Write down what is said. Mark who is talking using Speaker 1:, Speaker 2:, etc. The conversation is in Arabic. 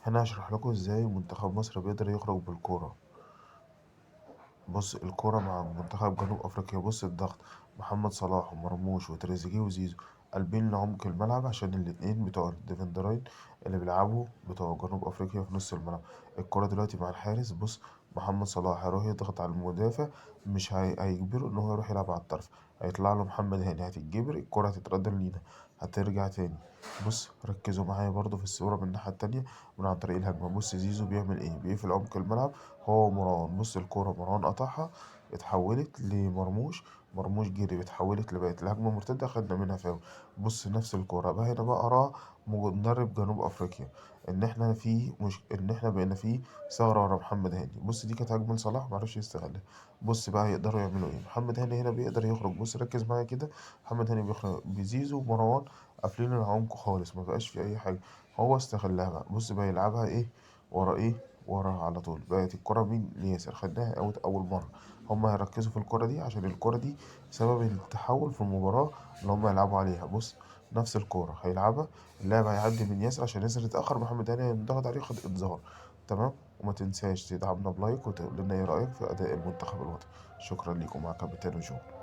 Speaker 1: هنا هاشرح لكم إزاي منتخب مصر بيقدر يخرج بالكورة. بُص الكورة مع منتخب جنوب أفريقيا، بُص الضغط، محمد صلاح ومرموش وتريزيجيه وزيزو قلبين لعمق الملعب عشان الاتنين بتوع الديفندرين اللي بيلعبوا بتوع جنوب أفريقيا في نص الملعب. الكورة دلوقتي مع الحارس، بُص محمد صلاح هيروح يضغط على المدافع، مش هيجبره إن هو يروح يلعب على الطرف، هيطلع له محمد هاني، هتتجبر الكورة هتترد لينا، هترجع تاني. بُص ركزوا معايا برضه في الصورة من الناحية التانية من عن طريق الهجمة. بُص زيزو بيعمل إيه، بيقفل عمق الملعب هو ومروان. بُص الكورة مروان قطعها اتحولت لمرموش، مرموش جري اتحولت بقت الهجمة مرتدة خدنا منها فاول. بُص نفس الكورة بقى هنا بقى أراها مدرب جنوب أفريقيا إن إحنا بقينا في ثغرة ورا محمد هاني. بُص دي كانت هجمة لصلاح ما عرفش يستغلها. بُص بقى هيقدروا يعملوا إيه، محمد هاني هنا بيقدر يخرج. بُص ركز معايا كده، محمد هاني بيخرج بزيزو ومروان قافلين العمق خالص ما بقاش في أي حاجة، هو استغلها بقى. بُص بقى يلعبها إيه، ورا على طول، بقت الكرة مين لياسر، خدناها أول مرة. هُم هيركزوا في الكرة دي عشان الكرة دي سبب التحول في المباراة اللي هُم هيلعبوا عليها. بُص نفس الكورة هيلعبها، اللاعب هيعدي من ياسر عشان ياسر اتأخر، محمد هاني هينضغط عليه ياخد إنذار. تمام، وما تنساش تدعمنا بلايك وتقول لنا إيه رأيك في أداء المنتخب الوطني. شكرًا ليكم، معاك كابتن جو.